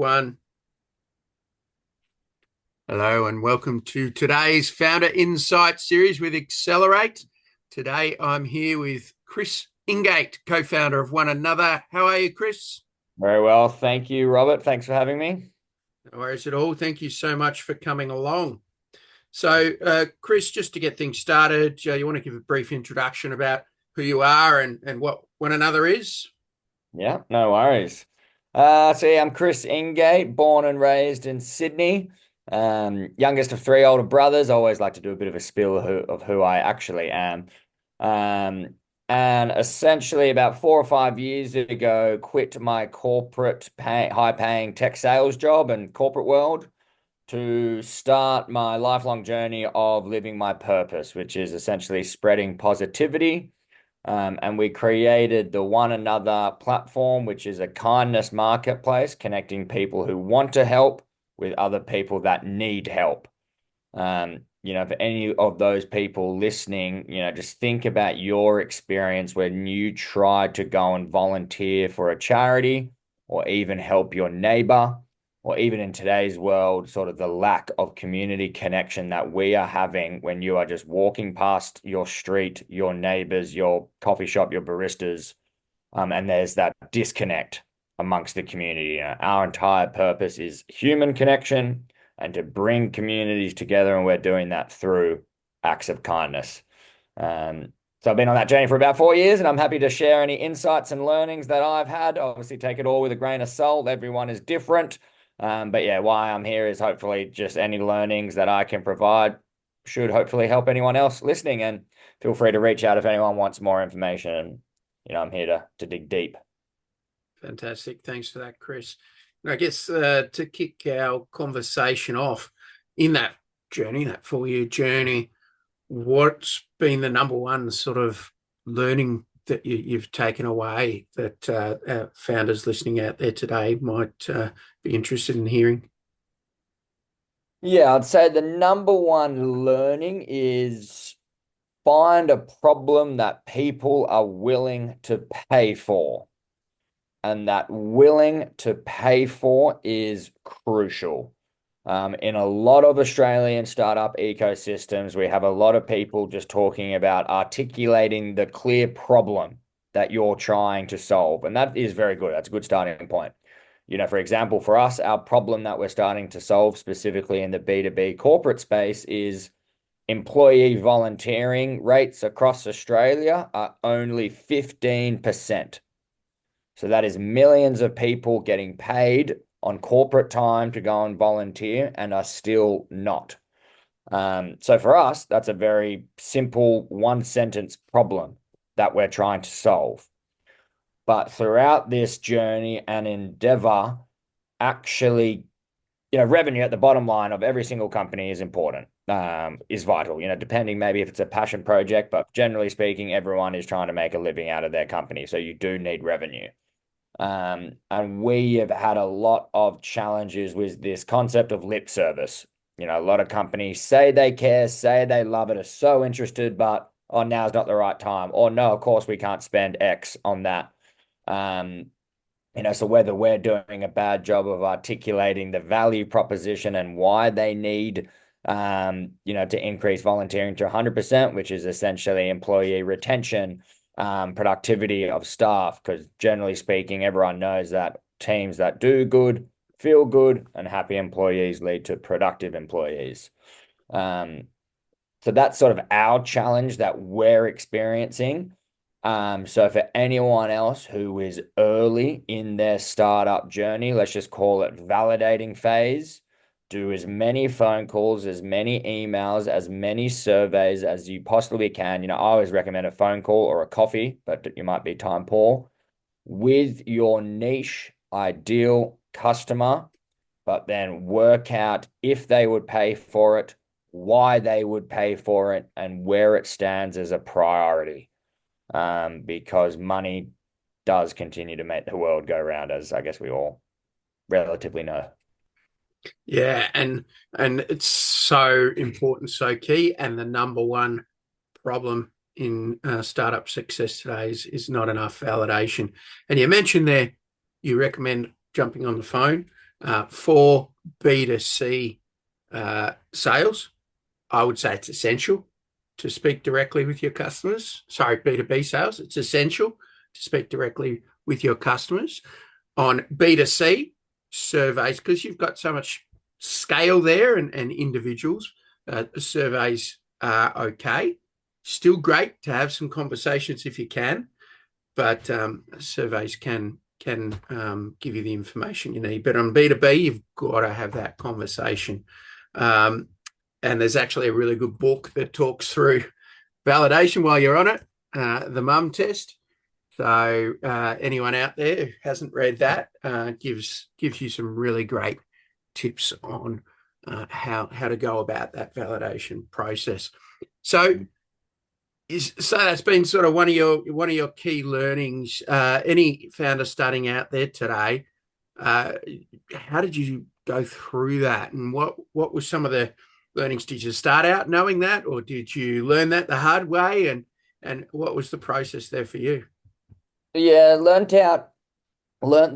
one. Hello and welcome to today's Founder Insight series with Xsellerate. Today I'm here with Chris Ingate, co-founder of OneAnother. How are you, Chris? Very well. Thank you, Robert. Thanks for having me. No worries at all. Thank you so much for coming along. So, Chris, just to get things started, you want to give a brief introduction about who you are and what OneAnother is? Yeah, no worries. I'm Chris Ingate, born and raised in Sydney. Youngest of three older brothers. I always like to do a bit of a spiel of who I actually am. And essentially about 4 or 5 years ago, quit my high-paying tech sales job and corporate world to start my lifelong journey of living my purpose, which is essentially spreading positivity. And we created the OneAnother platform, which is a kindness marketplace connecting people who want to help with other people that need help. For any of those people listening, just think about your experience when you tried to go and volunteer for a charity or even help your neighbor, or even in today's world, sort of the lack of community connection that we are having when you are just walking past your street, your neighbors, your coffee shop, your baristas, and there's that disconnect amongst the community. Our entire purpose is human connection and to bring communities together, and we're doing that through acts of kindness. So I've been on that journey for about 4 years, and I'm happy to share any insights and learnings that I've had. Obviously, take it all with a grain of salt. Everyone is different. But yeah, why I'm here is hopefully just any learnings that I can provide should hopefully help anyone else listening. And feel free to reach out if anyone wants more information. I'm here to dig deep. Fantastic. Thanks for that, Chris. And I guess to kick our conversation off in that journey, that 4-year journey, what's been the number one sort of learning that you've taken away that our founders listening out there today might be interested in hearing? Yeah, I'd say the number one learning is find a problem that people are willing to pay for. And that willing to pay for is crucial. In a lot of Australian startup ecosystems, we have a lot of people just talking about articulating the clear problem that you're trying to solve. And that is very good. That's a good starting point. For example, for us, our problem that we're starting to solve specifically in the B2B corporate space is employee volunteering rates across Australia are only 15%. So that is millions of people getting paid on corporate time to go and volunteer and are still not. So for us, that's a very simple one sentence problem that we're trying to solve. But throughout this journey and endeavor, actually, revenue at the bottom line of every single company is important, is vital, depending maybe if it's a passion project, but generally speaking, everyone is trying to make a living out of their company. So you do need revenue. And we have had a lot of challenges with this concept of lip service. A lot of companies say they care, say they love it, are so interested, but oh, now's not the right time. Or no, of course we can't spend X on that. So whether we're doing a bad job of articulating the value proposition and why they need, to increase volunteering to 100%, which is essentially employee retention, productivity of staff, because generally speaking, everyone knows that teams that do good feel good, and happy employees lead to productive employees. So that's sort of our challenge that we're experiencing. So for anyone else who is early in their startup journey, let's just call it validating phase, do as many phone calls, as many emails, as many surveys as you possibly can. I always recommend a phone call or a coffee, but you might be time poor, with your niche ideal customer, but then work out if they would pay for it, why they would pay for it, and where it stands as a priority. Because money does continue to make the world go round, as I guess we all relatively know. Yeah, and it's so important, so key, and the number one problem in startup success today is not enough validation. And you mentioned there you recommend jumping on the phone. For B2C sales, I would say it's essential to speak directly with your customers. Sorry, B2B sales, it's essential to speak directly with your customers. On B2C surveys, because you've got so much scale there and individuals, surveys are okay. Still great to have some conversations if you can, but surveys can give you the information you need. But on B2B, you've got to have that conversation. And there's actually a really good book that talks through validation while you're on it, the mum test. So anyone out there who hasn't read that gives you some really great tips on how to go about that validation process. So that's been sort of one of your key learnings. Any founder starting out there today, how did you go through that, and what were some of the learnings? Did you start out knowing that, or did you learn that the hard way, and what was the process there for you? Yeah, learned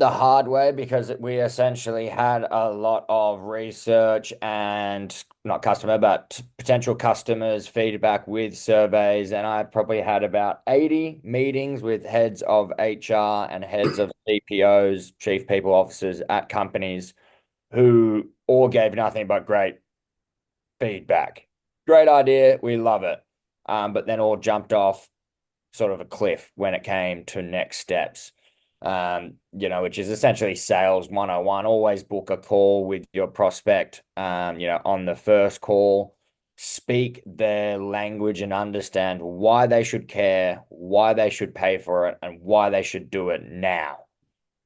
the hard way, because we essentially had a lot of research and not customer, but potential customers' feedback with surveys. And I probably had about 80 meetings with heads of HR and heads of CPOs, chief people officers at companies, who all gave nothing but great feedback. Great idea. We love it. But then all jumped off sort of a cliff when it came to next steps. Which is essentially sales 101. Always book a call with your prospect. On the first call, speak their language and understand why they should care, why they should pay for it, and why they should do it now.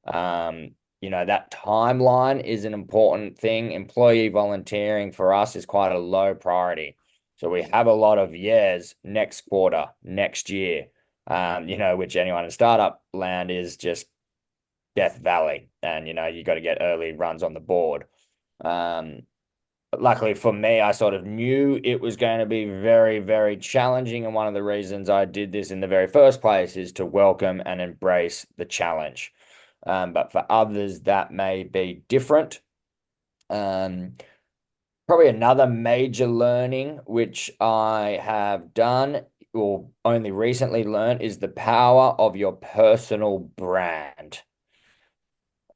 That timeline is an important thing. Employee volunteering for us is quite a low priority. So we have a lot of years, next quarter, next year, which anyone in startup land is just Death Valley. And, you got to get early runs on the board. But luckily for me, I sort of knew it was going to be very, very challenging. And one of the reasons I did this in the very first place is to welcome and embrace the challenge. But for others, that may be different. Probably another major learning, which I have done or only recently learned, is the power of your personal brand.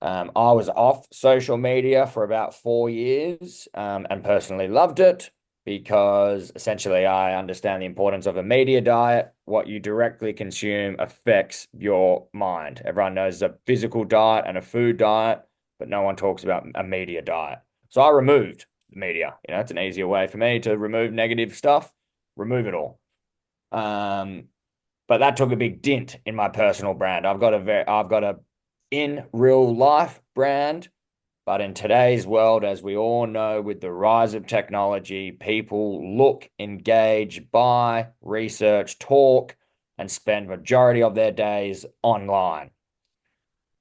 I was off social media for about 4 years, and personally loved it, because essentially I understand the importance of a media diet. What you directly consume affects your mind. Everyone knows a physical diet and a food diet, but no one talks about a media diet. So I removed the media. It's an easier way for me to remove negative stuff, remove it all. But that took a big dent in my personal brand. I've got a in real life brand, but in today's world, as we all know, with the rise of technology, people look, engage, buy, research, talk, and spend majority of their days online.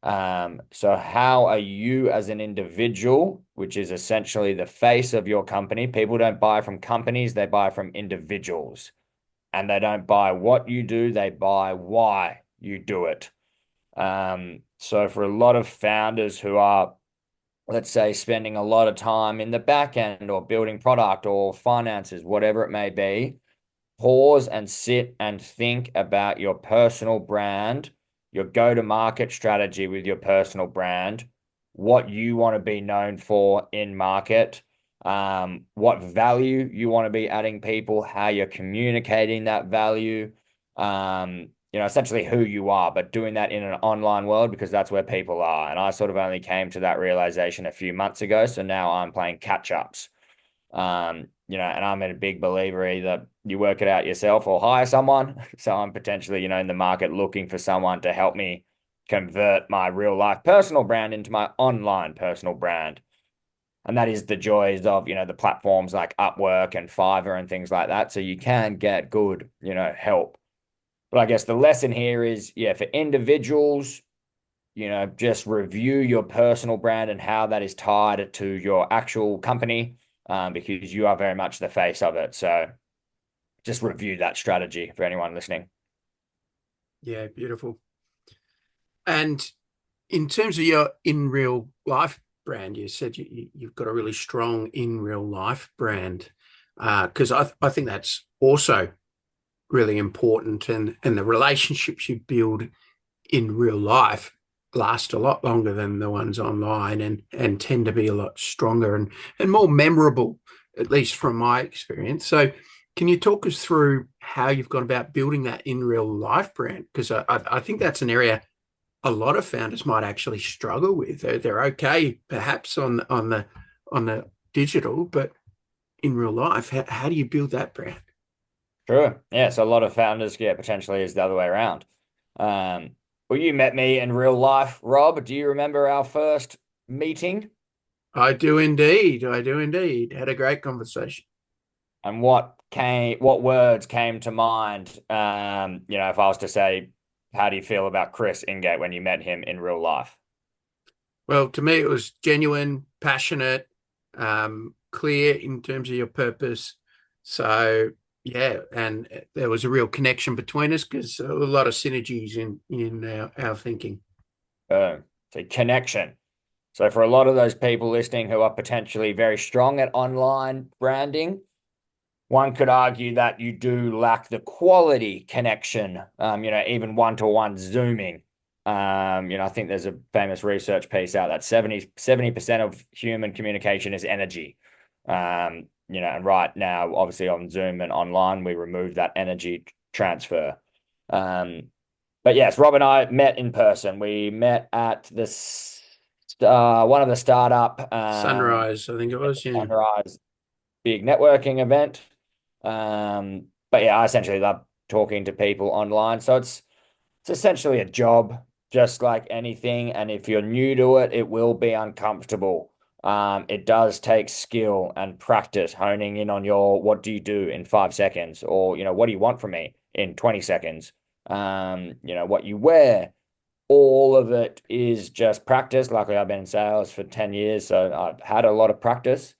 So how are you as an individual, which is essentially the face of your company? People don't buy from companies, they buy from individuals. And they don't buy what you do, they buy why you do it. So for a lot of founders who are, let's say, spending a lot of time in the back end or building product or finances, whatever it may be, pause and sit and think about your personal brand, your go-to-market strategy with your personal brand, what you want to be known for in market, what value you want to be adding people, how you're communicating that value, essentially who you are, but doing that in an online world, because that's where people are. And I sort of only came to that realization a few months ago. So now I'm playing catch-ups. And I'm a big believer, either you work it out yourself or hire someone. So I'm potentially, in the market looking for someone to help me convert my real life personal brand into my online personal brand. And that is the joys of, the platforms like Upwork and Fiverr and things like that. So you can get good, help. But I guess the lesson here is, for individuals, just review your personal brand and how that is tied to your actual company, because you are very much the face of it. So just review that strategy for anyone listening. Yeah, beautiful. And in terms of your in real life brand. You said you've got a really strong in real life brand, because I think that's also really important, and the relationships you build in real life last a lot longer than the ones online, and tend to be a lot stronger and more memorable, at least from my experience. So can you talk us through how you've gone about building that in real life brand? Because I think that's an area a lot of founders might actually struggle with. They're okay perhaps on the digital, but in real life, how do you build that brand? True. Yeah, so a lot of founders, yeah, potentially is the other way around. Well, you met me in real life, Rob. Do you remember our first meeting? I do indeed. I do indeed. Had a great conversation. And what words came to mind? If I was to say, how do you feel about Chris Ingate when you met him in real life? Well, to me, it was genuine, passionate, clear in terms of your purpose. So, yeah, and there was a real connection between us because a lot of synergies in our thinking. So connection. So for a lot of those people listening who are potentially very strong at online branding, one could argue that you do lack the quality connection, even one-to-one Zooming. I think there's a famous research piece out that 70% of human communication is energy. And right now, obviously on Zoom and online, we remove that energy transfer. But yes, Rob and I met in person. We met at one of the startup Sunrise, I think it was. Yeah. Sunrise big networking event. But yeah, I essentially love talking to people online. So it's essentially a job, just like anything. And if you're new to it, it will be uncomfortable. It does take skill and practice honing in on your what do you do in 5 seconds, or what do you want from me in 20 seconds? What you wear. All of it is just practice. Luckily, I've been in sales for 10 years, so I've had a lot of practice.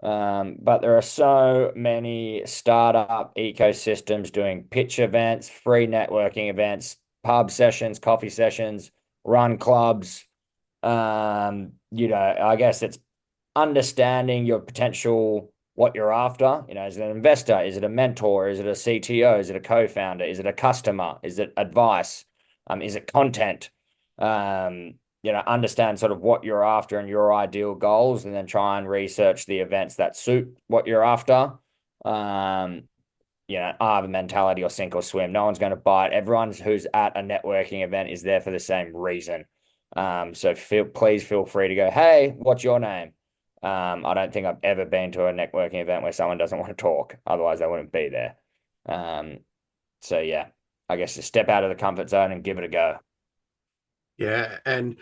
But there are so many startup ecosystems doing pitch events, free networking events, pub sessions, coffee sessions, run clubs. I guess it's understanding your potential, what you're after. Is it an investor? Is it a mentor? Is it a CTO? Is it a co-founder? Is it a customer? Is it advice? Is it content? Understand sort of what you're after and your ideal goals, and then try and research the events that suit what you're after. I have a mentality or sink or swim. No one's going to bite. Everyone who's at a networking event is there for the same reason. So please feel free to go, hey, what's your name? I don't think I've ever been to a networking event where someone doesn't want to talk. Otherwise, they wouldn't be there. So yeah, I guess just step out of the comfort zone and give it a go. Yeah, and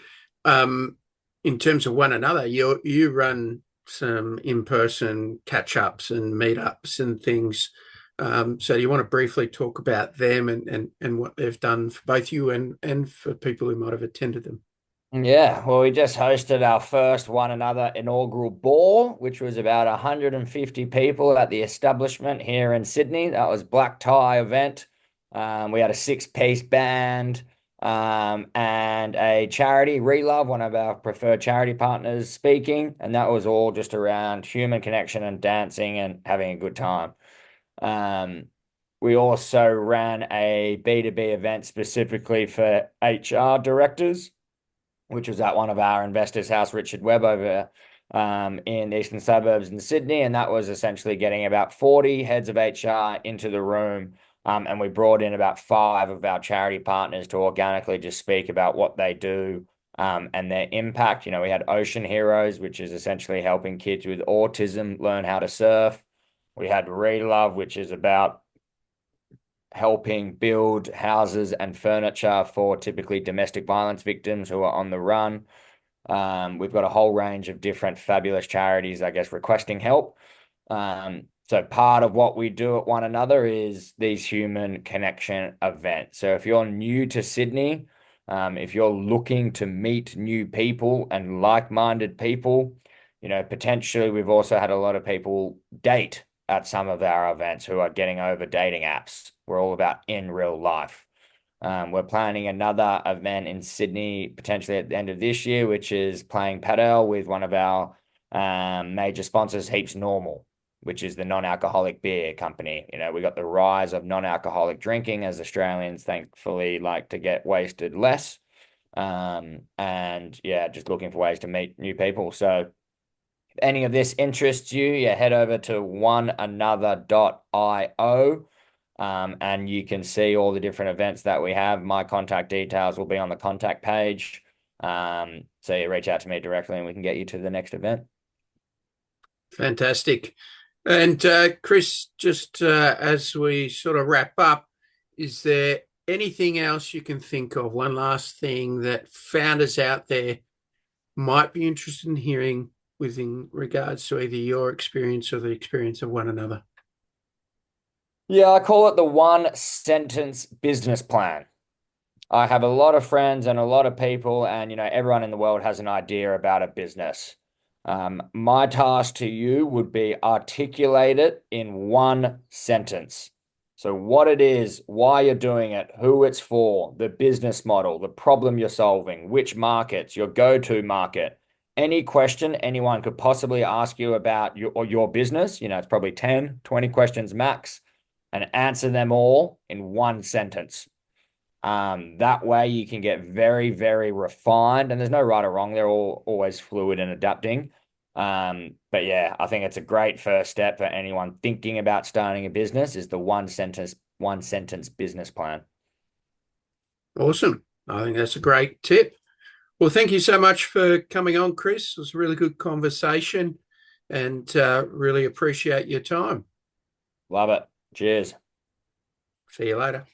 in terms of one another, you run some in-person catch-ups and meetups and things. So you want to briefly talk about them and what they've done for both you and for people who might have attended them. Yeah, well, we just hosted our first One Another inaugural ball, which was about 150 people at the establishment here in Sydney. That was black tie event. We had a six-piece band, and a charity, Relove, one of our preferred charity partners, speaking, and that was all just around human connection and dancing and having a good time. Um, we also ran a B2B event specifically for HR directors, which was at one of our investors' house, Richard Webb, over in the eastern suburbs in Sydney. And that was essentially getting about 40 heads of HR into the room. And we brought in about 5 of our charity partners to organically just speak about what they do and their impact. We had Ocean Heroes, which is essentially helping kids with autism learn how to surf. We had Relove, which is about helping build houses and furniture for typically domestic violence victims who are on the run. We've got a whole range of different fabulous charities, I guess, requesting help. So part of what we do at One Another is these human connection events. So if you're new to Sydney, if you're looking to meet new people and like-minded people, potentially we've also had a lot of people date at some of our events who are getting over dating apps. We're all about in real life. We're planning another event in Sydney, potentially at the end of this year, which is playing padel with one of our major sponsors, Heaps Normal, which is the non-alcoholic beer company. You know, we got the rise of non-alcoholic drinking as Australians thankfully like to get wasted less. And yeah, just looking for ways to meet new people. So if any of this interests you, yeah, head over to oneanother.io. And you can see all the different events that we have. My contact details will be on the contact page. So you reach out to me directly and we can get you to the next event. Fantastic. And Chris, just as we sort of wrap up, is there anything else you can think of? One last thing that founders out there might be interested in hearing within regards to either your experience or the experience of one another? Yeah, I call it the one sentence business plan. I have a lot of friends and a lot of people, and everyone in the world has an idea about a business. My task to you would be articulate it in one sentence. So what it is, why you're doing it, who it's for, the business model, the problem you're solving, which markets, your go-to market, any question anyone could possibly ask you about your business. It's probably 10, 20 questions max, and answer them all in one sentence. That way you can get very, very refined, and there's no right or wrong. They're all always fluid and adapting. But yeah, I think it's a great first step for anyone thinking about starting a business is the one sentence business plan. Awesome. I think that's a great tip. Well, thank you so much for coming on, Chris. It was a really good conversation and really appreciate your time. Love it. Cheers. See you later.